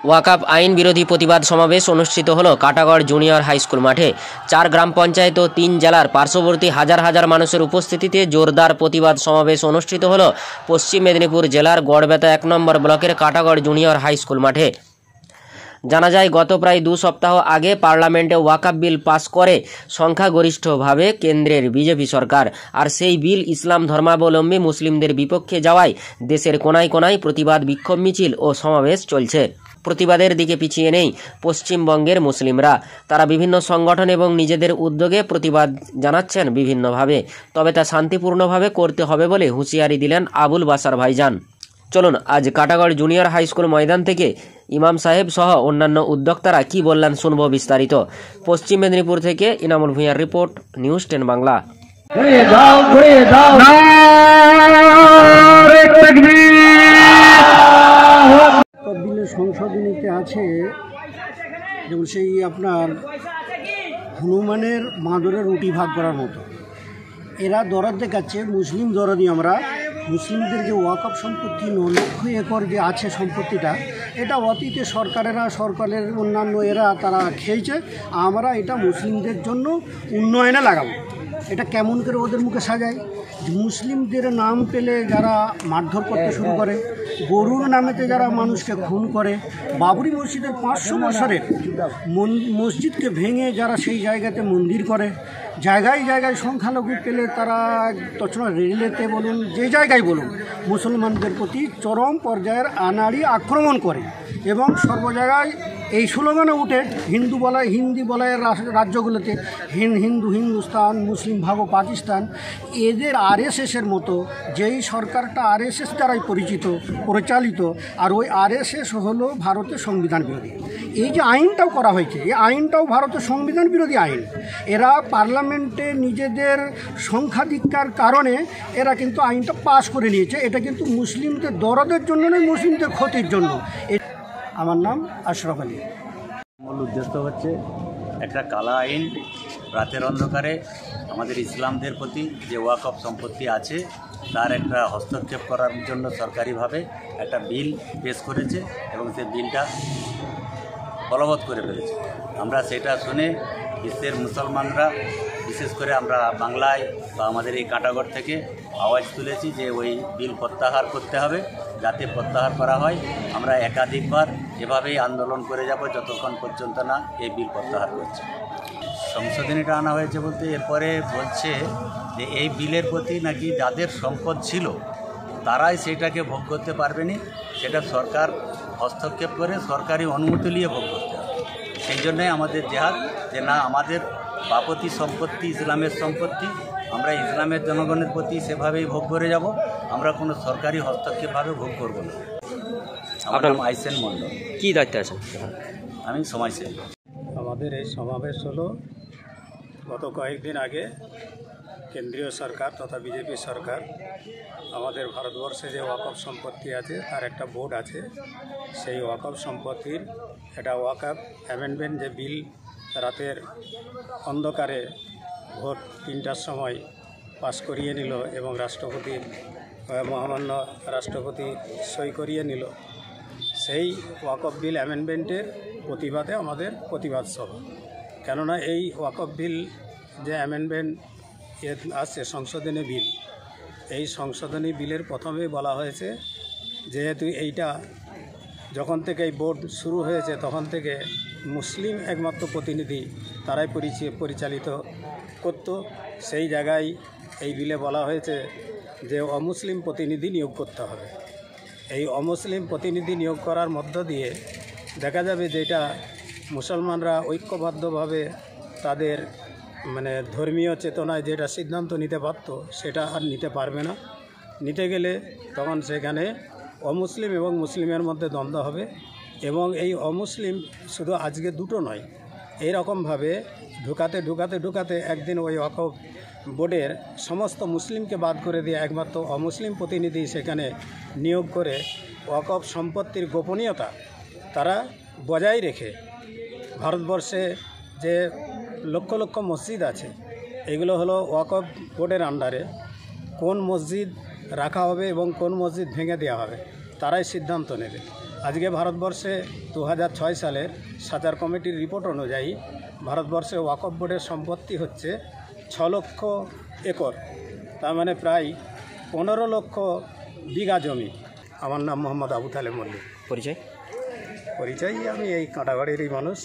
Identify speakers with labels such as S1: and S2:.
S1: ওয়াকফ আইন বিরোধী প্রতিবাদ সমাবেশ অনুষ্ঠিত হলো কাটাগড় জুনিয়র হাই স্কুল মাঠে। 4 গ্রাম পঞ্চায়েত ও 3 জেলার পার্শ্ববর্তী হাজার হাজার মানুষের উপস্থিতিতে জোরদার প্রতিবাদ সমাবেশ অনুষ্ঠিত হলো পশ্চিম মেদিনীপুর জেলার গড়বেতা 1 নম্বর ব্লকের কাটাগড় জুনিয়র হাই স্কুল মাঠে। জানা যায়, গত প্রায় 2 সপ্তাহ আগে পার্লামেন্টে ওয়াকফ বিল পাস করে সংখ্যাগরিষ্ঠভাবে কেন্দ্রের বিজেপি সরকার। আর সেই বিল ইসলাম ধর্মাবলম্বী মুসলিমদের বিপক্ষে যাওয়ায় দেশের কোনায় কোনায় প্রতিবাদ বিক্ষোভ মিছিল ও সমাবেশ চলছে। প্রতিবাদের দিকে পিছিয়ে নেই পশ্চিমবঙ্গের মুসলিমরা। তারা বিভিন্ন সংগঠন এবং নিজেদের উদ্যোগে প্রতিবাদ জানাচ্ছেন বিভিন্নভাবে, তবে তা শান্তিপূর্ণভাবে করতে হবে বলে হুঁশিয়ারি দিলেন আবুল বাসার ভাইজান। চলুন আজ কাটাগড় জুনিয়র হাই স্কুল ময়দান থেকে ইমাম সাহেব সহ অন্যান্য উদ্যোক্তারা কি বললেন শুনবো বিস্তারিত। পশ্চিম মেদিনীপুর থেকে ইনামুল ভূঁইয়ার রিপোর্ট, নিউজ 10 বাংলা।
S2: বিলের সংশোধনীতে আছে যেমন সেই আপনার হনুমানের মাদুরে রুটি ভাগ করার মতো এরা দরদ দেখাচ্ছে। মুসলিম দরদি আমরা মুসলিমদের যে ওয়াকফ সম্পত্তি 9 লক্ষ একর যে আছে সম্পত্তিটা, এটা অতীতে সরকারের অন্যান্য তারা খেয়েছে। আমরা এটা মুসলিমদের জন্য উন্নয়নে লাগাবো। এটা কেমন করে ওদের মুখে সাজায়? মুসলিমদের নাম পেলে যারা মারধর করতে শুরু করে, গরুর নামেতে যারা মানুষকে খুন করে, বাবরি মসজিদের 500 বছরের মসজিদকে ভেঙে যারা সেই জায়গাতে মন্দির করে, জায়গায় জায়গায় সংখ্যালঘু পেলে তারা তছনা রেলেতে বলুন, যে জায়গায় বলুন, মুসলমানদের প্রতি চরম পর্যায়ের আনাড়ি আক্রমণ করে এবং সর্ব জায়গায় এই স্লোগানে উঠে হিন্দি বলায় রাজ্যগুলোতে হিন্দুস্তান, মুসলিম ভাগো পাকিস্তান। এদের আরএসএসের মতো, যেই সরকারটা আরএসএস দ্বারাই পরিচালিত, আর ওই আরএসএস হলো ভারতের সংবিধান বিরোধী। এই যে আইনটাও করা হয়েছে, এই আইনটাও ভারতের সংবিধান বিরোধী আইন। এরা পার্লামেন্টে নিজেদের সংখ্যাধিক্যার কারণে এরা কিন্তু আইনটা পাশ করে নিয়েছে। এটা কিন্তু মুসলিমদের দরদের জন্য নয়, মুসলিমদের ক্ষতির জন্য। আমার নাম আশরাফ আলী।
S3: মূল উদ্দেশ্য হচ্ছে একটা কালা আইন, রাতের অন্ধকারে আমাদের ইসলামদের প্রতি যে ওয়াকফ সম্পত্তি আছে তার একটা হস্তক্ষেপ করার জন্য সরকারিভাবে একটা বিল পেশ করেছে এবং সেই বিলটা বলবৎ করে ফেলেছে। আমরা সেটা শুনে বিশ্বের মুসলমানরা, বিশেষ করে আমরা বাংলায় বা আমাদের এই কাটাগড় থেকে আওয়াজ তুলেছি যে ওই বিল প্রত্যাহার করতে হবে। যাতে প্রত্যাহার করা হয়, আমরা একাধিকবার এভাবেই আন্দোলন করে যাব যতক্ষণ পর্যন্ত না এই বিল প্রত্যাহার করছে। সংশোধনীটা আনা হয়েছে বলতে এরপরে বলছে যে এই বিলের প্রতি নাকি যাদের সম্পদ ছিল তারাই সেটাকে ভোগ করতে পারবেনি, সেটা সরকার হস্তক্ষেপ করে সরকারি অনুমতি নিয়ে ভোগ করতে হবে। সেই জন্যই আমাদের জেহাদ, যে না, আমাদের বাপতি সম্পত্তি ইসলামের সম্পত্তি, আমরা ইসলামের জনগণের প্রতি সেভাবেই ভোগ করে যাব, আমরা কোনো সরকারি হস্তক্ষেপভাবে ভোগ করব না। আমার নাম আইসেন মণ্ডল।
S1: কি দায়িত্ব আছে?
S3: আমি সমাজসেবী।
S2: আমাদের এই সমাবেশ হলো গত কয়েকদিন আগে কেন্দ্রীয় সরকার তথা বিজেপি সরকার আমাদের ভারতবর্ষে যে ওয়াকফ সম্পত্তি আছে তার একটা বোর্ড আছে। সেই ওয়াকফ সম্পত্তির একটা ওয়াকফ অ্যামেন্ডমেন্ট যে বিল রাতের অন্ধকারে ভোট 3টার সময় পাস করিয়ে নিল এবং মহামান্য রাষ্ট্রপতি সই করিয়ে নিল, সেই ওয়াকফ বিল অ্যামেন্ডমেন্টের প্রতিবাদে আমাদের প্রতিবাদ সভা। কেননা এই ওয়াকফ বিল যে অ্যামেন্ডমেন্ট আসছে সংশোধনী বিল, এই সংশোধনী বিলের প্রথমেই বলা হয়েছে যেহেতু এইটা যখন থেকে এই বোর্ড শুরু হয়েছে তখন থেকে মুসলিম একমাত্র প্রতিনিধি তারাই পরিচালিত করত, সেই জায়গায় এই বিলে বলা হয়েছে যে অমুসলিম প্রতিনিধি নিয়োগ করতে হবে। এই অমুসলিম প্রতিনিধি নিয়োগ করার মধ্য দিয়ে দেখা যাবে যেটা মুসলমানরা ঐক্যবদ্ধভাবে তাদের ধর্মীয় চেতনায় যেটা সিদ্ধান্ত নিতে পারত সেটা আর নিতে পারবে না। নিতে গেলে তখন সেখানে অমুসলিম এবং মুসলিমের মধ্যে দ্বন্দ্ব হবে এবং এই অমুসলিম শুধু আজকে দুটো নয়, এইরকমভাবে ঢুকাতে একদিন ওই ওয়াকফ বোর্ডের সমস্ত মুসলিমকে বাদ করে দিয়ে একমাত্র অমুসলিম প্রতিনিধি সেখানে নিয়োগ করে ওয়াকফ সম্পত্তির গোপনীয়তা তারা বজায় রেখে ভারতবর্ষে যে লক্ষ লক্ষ মসজিদ আছে এগুলো হলো ওয়াকফ বোর্ডের আন্ডারে। কোন মসজিদ রাখা হবে এবং কোন মসজিদ ভেঙে দেওয়া হবে তারাই সিদ্ধান্ত নেবে। আজকে ভারতবর্ষে 2006 সালের সাচার কমিটির রিপোর্ট অনুযায়ী ভারতবর্ষে ওয়াকফ বোর্ডের সম্পত্তি হচ্ছে 6 লক্ষ একর, তার মানে প্রায় 15 লক্ষ বিঘা জমি। আমার নাম মোহাম্মদ আবু তালেব মল্লিক।
S1: পরিচয়?
S2: পরিচয় আমি এই কাঁটাবাড়িরই মানুষ।